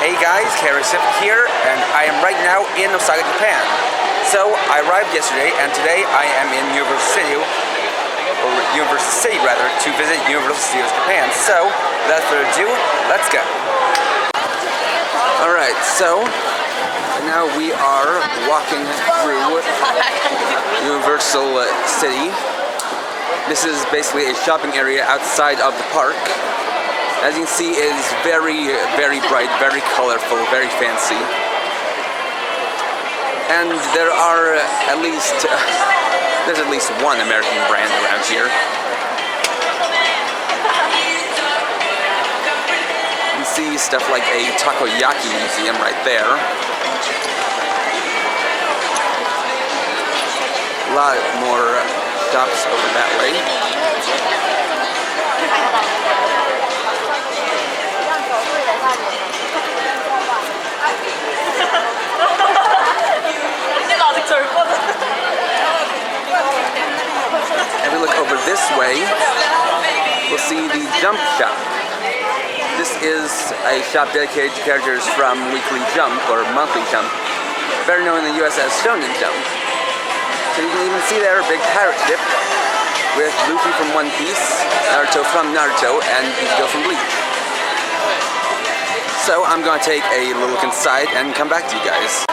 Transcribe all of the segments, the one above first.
Hey guys, Karasif here, and I am right now in Osaka, Japan. So I arrived yesterday, and today I am in Universal City, to visit Universal Studios Japan. So, without further ado, let's go. Alright, so now we are walking through Universal City. This is basically a shopping area outside of the park. As you can see, it is very, very bright, very colorful, very fancy. And there are there's at least one American brand around here. You can see stuff like a takoyaki museum right there. A lot more shops over that way. If we look over this way, we'll see the Jump Shop. This is a shop dedicated to characters from Weekly Jump, or Monthly Jump, better known in the US as Shonen Jump. So you can even see there a big pirate ship with Luffy from One Piece, Naruto from Naruto, and Ichigo from Bleach. So I'm going to take a little look inside and come back to you guys.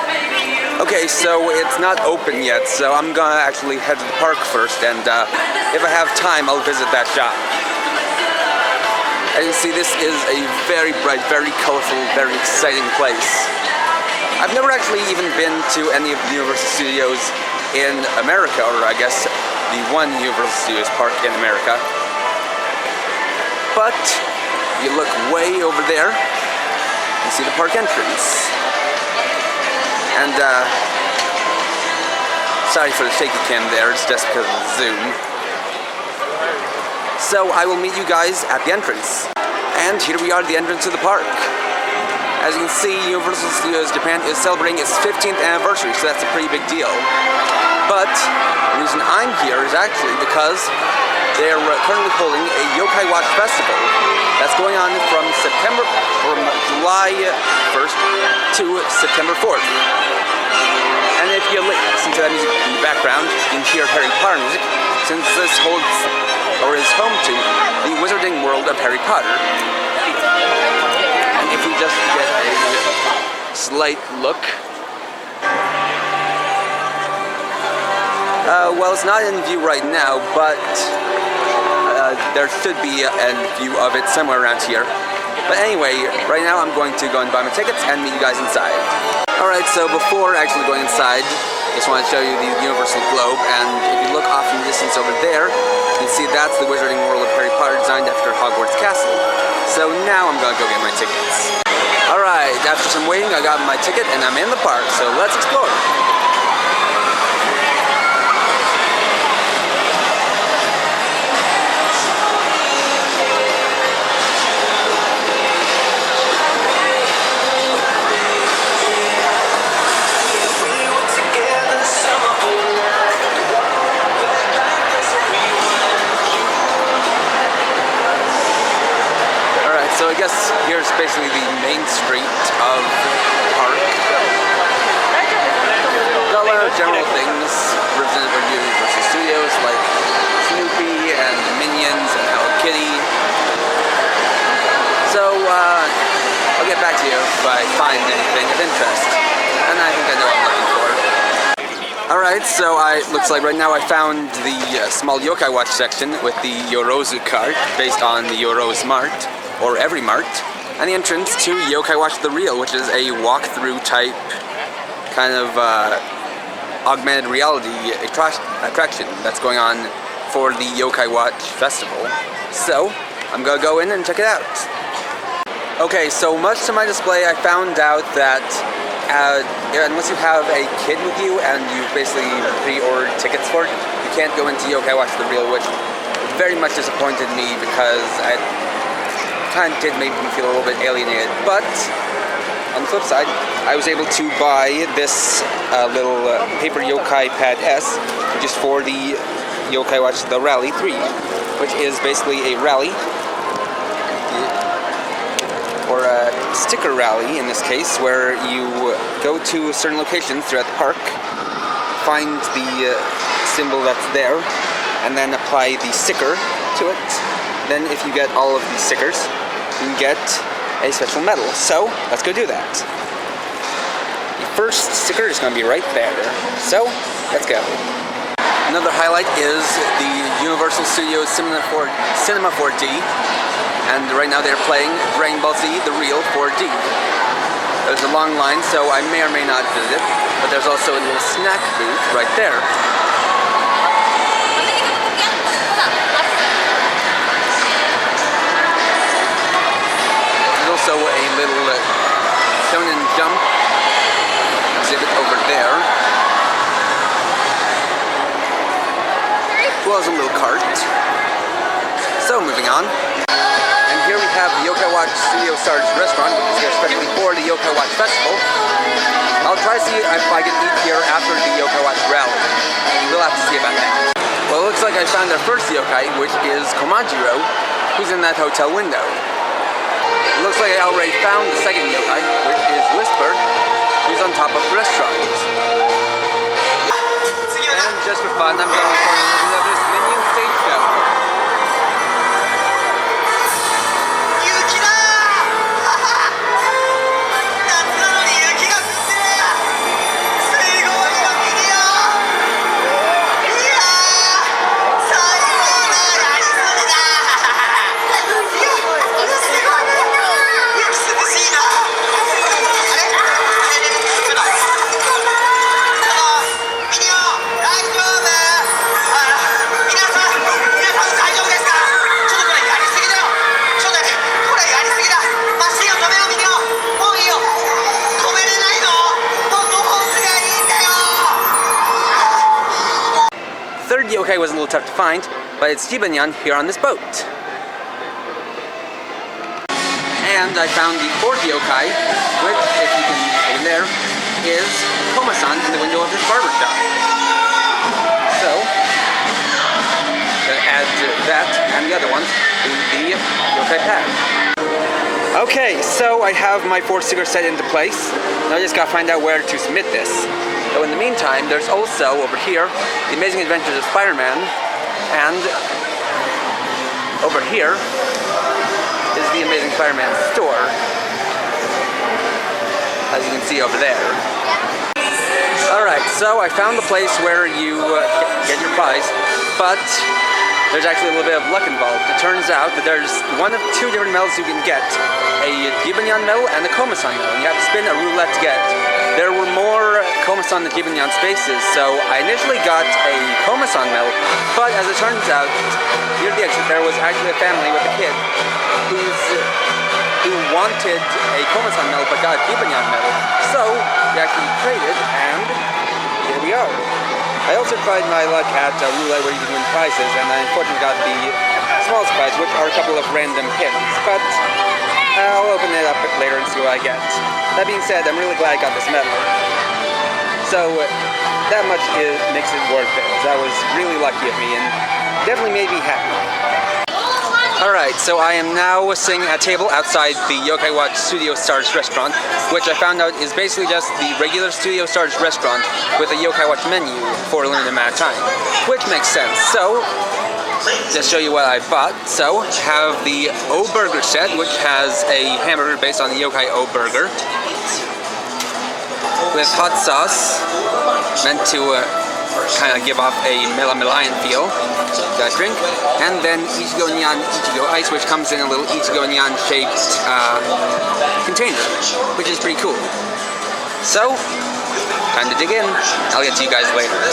Okay, so it's not open yet, so I'm gonna actually head to the park first, and if I have time, I'll visit that shop. As you see, this is a very bright, very colorful, very exciting place. I've never actually even been to any of the Universal Studios in America, or I guess the one Universal Studios park in America. But you look way over there, you see the park entrance. And, sorry for the shaky cam there, it's just because of the zoom. So, I will meet you guys at the entrance. And here we are at the entrance to the park. As you can see, Universal Studios Japan is celebrating its 15th anniversary, so that's a pretty big deal. But, the reason I'm here is actually because they're currently holding a Yokai Watch Festival that's going on from July 1st to September 4th. And if you listen to that music in the background, you can hear Harry Potter music, since this is home to the Wizarding World of Harry Potter. And if you just get a slight look, well, it's not in view right now, but there should be a view of it somewhere around here. But anyway, right now I'm going to go and buy my tickets and meet you guys inside. Alright, so before actually going inside, I just want to show you the Universal Globe, and if you look off in the distance over there, you can see that's the Wizarding World of Harry Potter designed after Hogwarts Castle. So now I'm going to go get my tickets. Alright, after some waiting, I got my ticket and I'm in the park, so let's explore. So I guess here's basically the main street of the park. Got a lot of general things represented by Universal Studios, like Snoopy and Minions and Hello Kitty. So I'll get back to you if I find anything of interest. And I think I know what I'm looking for. Alright, so looks like right now I found the small Yokai Watch section with the Yorozu cart, based on the Yorozu Mart, or Every Mart, and the entrance to Yokai Watch The Real, which is a walkthrough type kind of augmented reality attraction that's going on for the Yokai Watch Festival. So, I'm gonna go in and check it out. Okay, so much to my display, I found out that unless you have a kid with you and you basically pre-ordered tickets for it, you can't go into Yokai Watch The Real, which very much disappointed me because I kind of did make me feel a little bit alienated. But on the flip side, I was able to buy this little paper Yokai Pad S just for the Yokai Watch The Rally 3, which is basically a rally or a sticker rally in this case, where you go to certain locations throughout the park, find the symbol that's there, and then apply the sticker to it. Then if you get all of these stickers, you can get a special medal. So let's go do that. The first sticker is going to be right there. So let's go. Another highlight is the Universal Studios Cinema 4D, and right now they're playing Dragon Ball Z: The Real 4D. There's a long line, so I may or may not visit, but there's also a little snack booth right there. There's also a little Shonen Jump exhibit over there, as well as a little cart. So moving on. And here we have the Yokai Watch Studio Stars restaurant, which is here especially for the Yokai Watch Festival. I'll try to see if I can eat here after the Yokai Watch rally. We'll have to see about that. Well, it looks like I found our first yokai, which is Komajiro, who's in that hotel window. It looks like I already found the second yokai, which is Whisper, who's on top of the restaurant. And just for fun, I'm going to record a little bit of this Minion stage show. Third yokai was a little tough to find, but it's Jibanyan here on this boat. And I found the fourth yokai, which, if you can see in there, is Koma-san in the window of his barber shop. So, gonna add that and the other ones to the yokai pad. Okay, so I have my 4 stickers set into place. Now I just gotta find out where to submit this. So in the meantime, there's also, over here, The Amazing Adventures of Spider-Man, and over here is the Amazing Spider-Man store, as you can see over there. Alright, so I found the place where you get your prize, but there's actually a little bit of luck involved. It turns out that there's one of 2 different medals you can get, a Jibanyan medal and a Koma-san medal, and you have to spin a roulette to get. There were more Koma-san than Jibanyan spaces, so I initially got a Koma-san medal, but as it turns out, near the exit there was actually a family with a kid who wanted a Koma-san medal but got a Jibanyan medal. So we actually traded, and here we are. I also tried my luck at roulette where you can win prizes, and I unfortunately got the smallest prize, which are a couple of random pins, but I'll open it up later and see what I get. That being said, I'm really glad I got this medal. So that much makes it worth it. That was really lucky of me and definitely made me happy. Alright, so I am now sitting at a table outside the Yokai Watch Studio Stars restaurant, which I found out is basically just the regular Studio Stars restaurant with a Yokai Watch menu for a limited amount of time, which makes sense. So, just show you what I bought. So, have the O Burger set, which has a hamburger based on the Yokai O Burger, with hot sauce, meant to kind of give off a Mela-Melayan feel, that drink, and then Ichigo Nyan Ichigo Ice, which comes in a little Ichigo Nyan shaped container, which is pretty cool. So, time to dig in. I'll get to you guys later. Okay,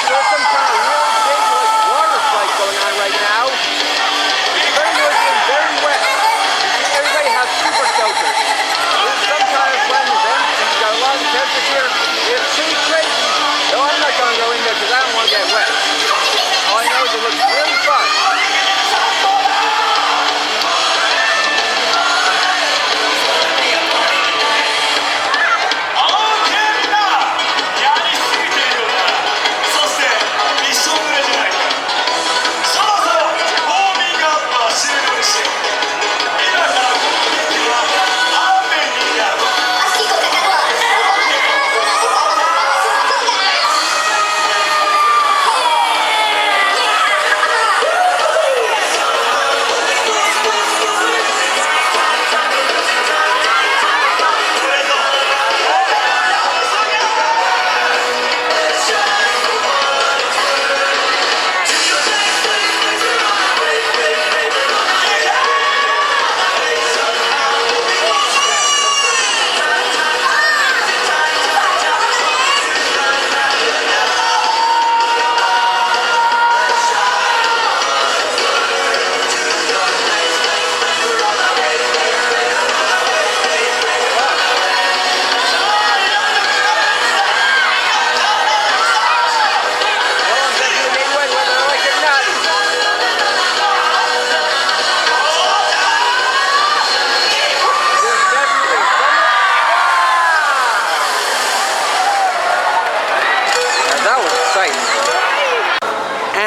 so there's some kind of really big water slide going on right now. It's very noisy and very wet. Everybody has super soakers. There's some kind of fun event, and you've got a lot of characters here. It's pretty crazy. No, I'm not going to go in there because I don't want to get wet. All I know is it looks really fun.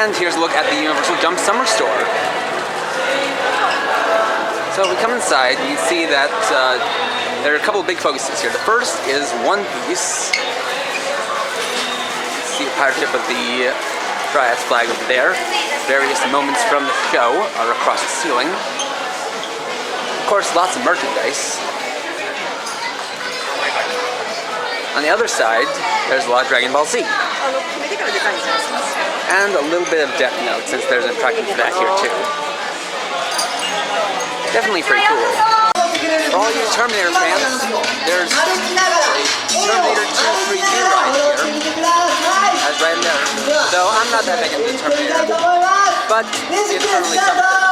And here's a look at the Universal Jump Summer Store. So if we come inside, you see that there are a couple of big focuses here. The first is One Piece. You see a pirate ship with the Triads flag over there. Various moments from the show are across the ceiling. Of course, lots of merchandise. On the other side, there's a lot of Dragon Ball Z. And a little bit of Death Note, since there's an attraction for that here too. Definitely pretty cool. For all you Terminator fans, there's a Terminator 2 3D ride here. That's right in there. Though I'm not that big into Terminator, but it's certainly something.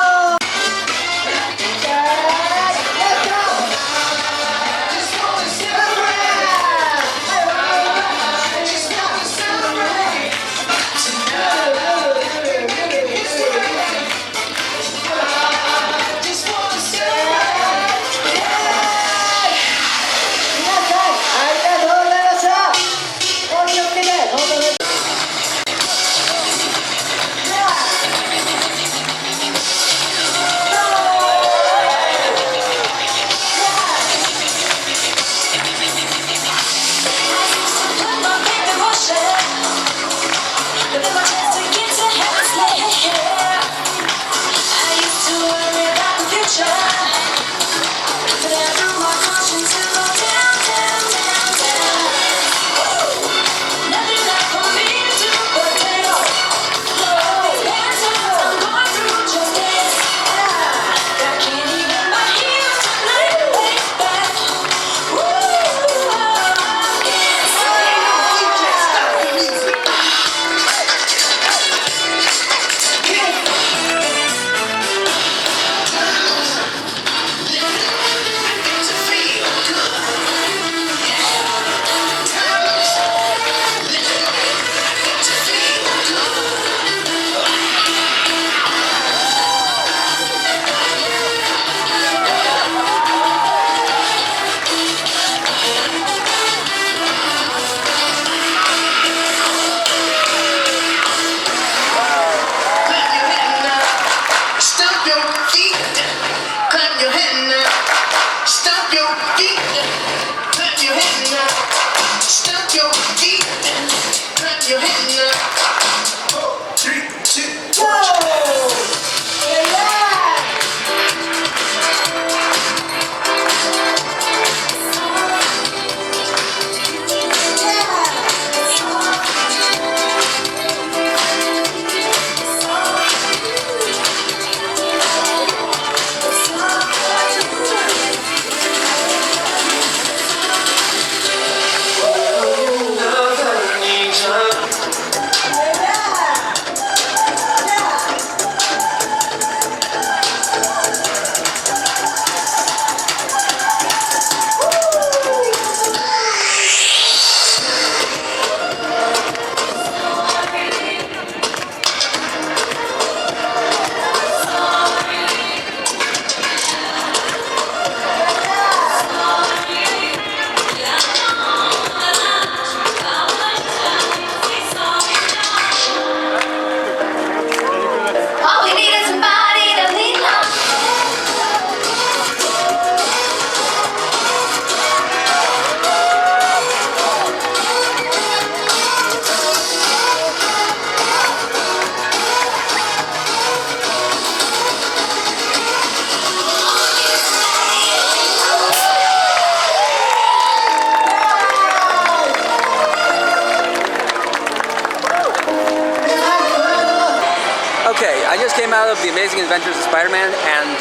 Okay, I just came out of The Amazing Adventures of Spider-Man, and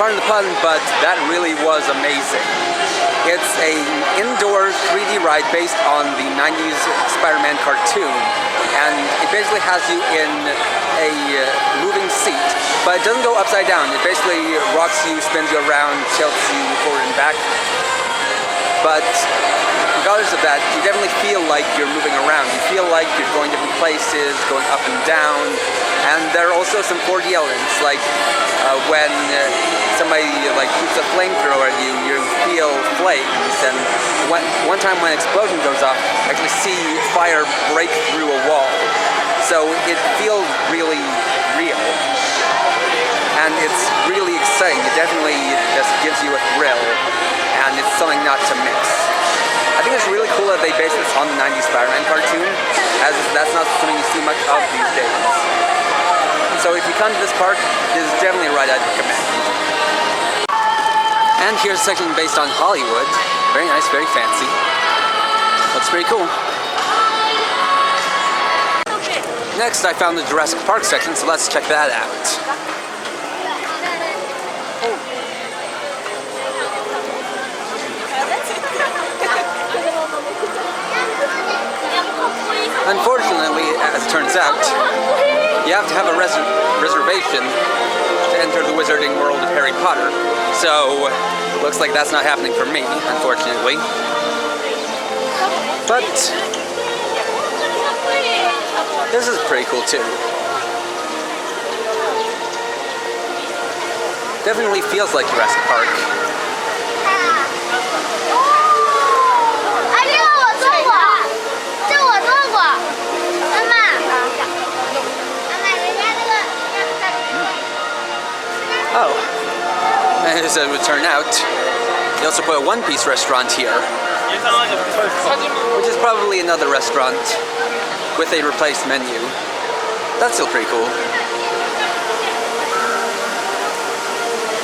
pardon the pun, but that really was amazing. It's an indoor 3D ride based on the 90s Spider-Man cartoon, and it basically has you in a moving seat, but it doesn't go upside down. It basically rocks you, spins you around, tilts you forward and back. But regardless of that, you definitely feel like you're moving around. You feel like you're going different places, going up and down. And there are also some 4D elements, like when somebody shoots a flamethrower at you, you feel flames. And one time when an explosion goes off, you actually see fire break through a wall. So it feels really real. And it's really exciting. It definitely just gives you a thrill. And it's something not to miss. I think it's really cool that they based this on the 90s Spider-Man cartoon, as that's not something you see much of these days. So if you come to this park, this is definitely a ride I'd recommend. And here's a section based on Hollywood. Very nice, very fancy. Looks pretty cool. Next, I found the Jurassic Park section, so let's check that out. Unfortunately, as it turns out, you have to have a reservation to enter the Wizarding World of Harry Potter. So, looks like that's not happening for me, unfortunately. But this is pretty cool too. Definitely feels like Jurassic Park. Oh, as it would turn out, they also put a one-piece restaurant here, which is probably another restaurant with a replaced menu. That's still pretty cool.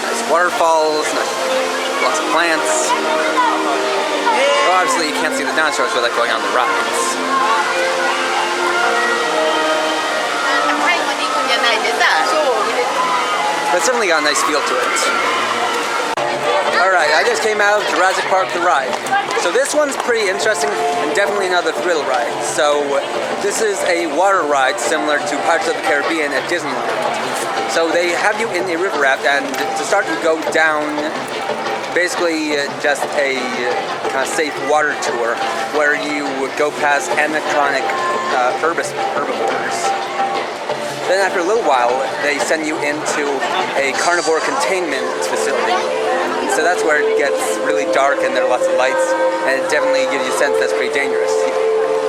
Nice waterfalls, lots of plants. Well, obviously you can't see the dinosaurs without going on the rides. But it's definitely got a nice feel to it. Alright, I just came out of Jurassic Park the ride. So this one's pretty interesting and definitely another thrill ride. So this is a water ride similar to Pirates of the Caribbean at Disneyland. So they have you in a river raft, and to start you go down basically just a kind of safe water tour where you would go past animatronic herbivores. Then after a little while, they send you into a carnivore containment facility. So that's where it gets really dark and there are lots of lights, and it definitely gives you a sense that's pretty dangerous.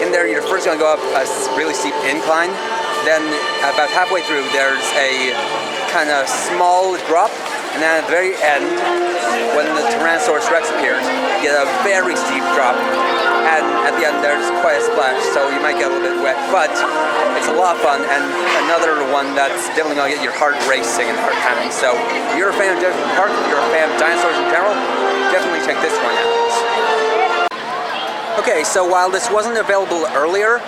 In there, you're first going to go up a really steep incline, then about halfway through, there's a kind of small drop, and then at the very end, when the Tyrannosaurus Rex appears, you get a very steep drop, and at the end there's quite a splash, so you might get a little bit wet, but it's a lot of fun, and another one that's definitely going to get your heart racing and heart pounding. So if you're a fan of Jurassic Park, if you're a fan of dinosaurs in general, definitely check this one out. Okay, so while this wasn't available earlier,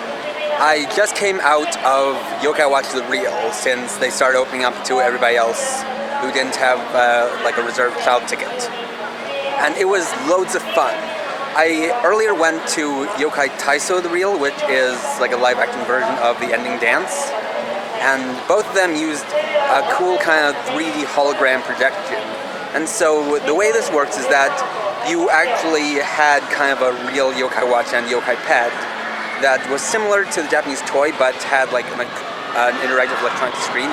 I just came out of Yokai Watch the Reel, since they started opening up to everybody else who didn't have like a reserved child ticket. And it was loads of fun. I earlier went to Yokai Taiso the Reel, which is like a live action version of the ending dance. And both of them used a cool kind of 3D hologram projection. And so the way this works is that you actually had kind of a real Yokai Watch and Yokai Pet that was similar to the Japanese toy, but had like an interactive electronic screen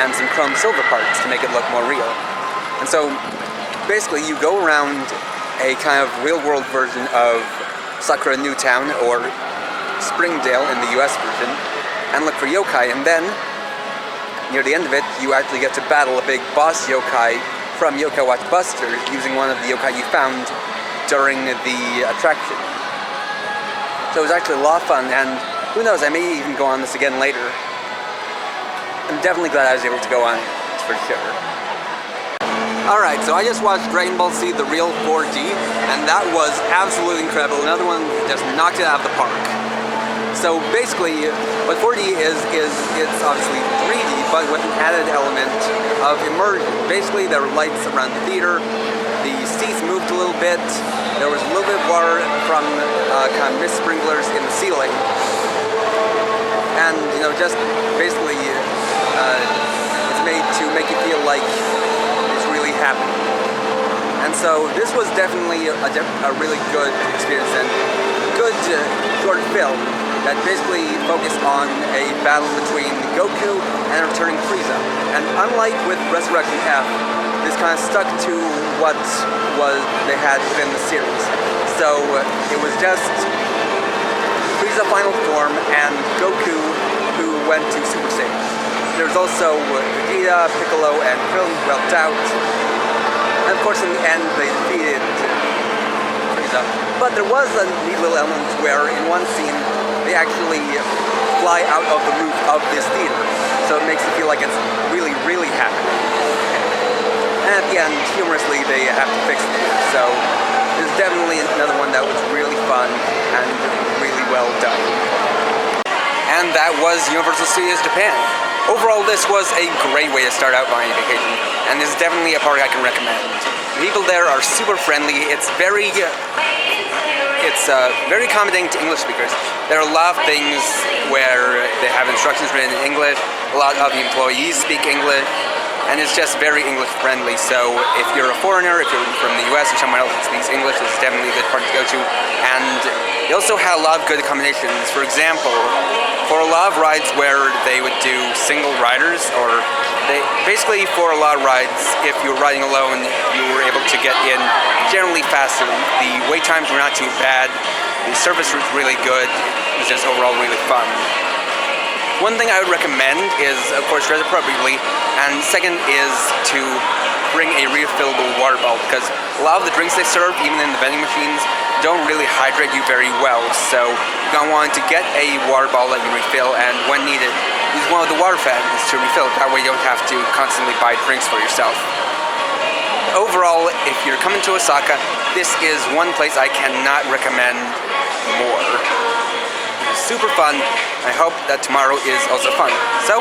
and some chrome silver parts to make it look more real. And so basically you go around a kind of real-world version of Sakura Newtown or Springdale in the US version and look for yokai, and then near the end of it you actually get to battle a big boss yokai from Yokai Watch Busters using one of the yokai you found during the attraction. So it was actually a lot of fun, and who knows, I may even go on this again later. I'm definitely glad I was able to go on it, for sure. Alright, so I just watched Dragon Ball Z The Reel 4D, and that was absolutely incredible. Another one just knocked it out of the park. So basically, what 4D is it's obviously 3D, but with an added element of immersion. Basically, there were lights around the theater, the seats moved a little bit, there was a little bit of water from kind of mist sprinklers in the ceiling. And, you know, just basically, it's made to make you feel like it's really happening. And so this was definitely a really good experience and good short film that basically focused on a battle between Goku and a returning Frieza. And unlike with Resurrection F, this kind of stuck to what they had within the series. So it was just Frieza final form and Goku, who went to Super Saiyan. There's also Vegeta, Piccolo, and Krillin helped out. And of course, in the end, they defeated Frieza. But there was a neat little element where, in one scene, they actually fly out of the roof of this theater. So it makes it feel like it's really, really happening. And at the end, humorously, they have to fix it. So it's definitely another one that was really fun and really well done. And that was Universal Studios Japan. Overall, this was a great way to start out my vacation, and this is definitely a park I can recommend. The people there are super friendly. It's very accommodating to English speakers. There are a lot of things where they have instructions written in English. A lot of the employees speak English, and it's just very English friendly. So if you're a foreigner, if you're from the US or somewhere else that speaks English, this is definitely a good park to go to. And they also had a lot of good accommodations. For example, for a lot of rides where they would do single riders, or basically for a lot of rides, if you were riding alone, you were able to get in generally faster. The wait times were not too bad. The service was really good. It was just overall really fun. One thing I would recommend is, of course, dress appropriately, and second is to bring a refillable water bottle, because a lot of the drinks they serve, even in the vending machines, don't really hydrate you very well. So you're going to want to get a water bottle that you refill, and when needed, use one of the water fountains to refill. That way you don't have to constantly buy drinks for yourself. Overall, if you're coming to Osaka, this is one place I cannot recommend more. Super fun. I hope that tomorrow is also fun. So,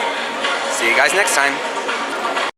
see you guys next time.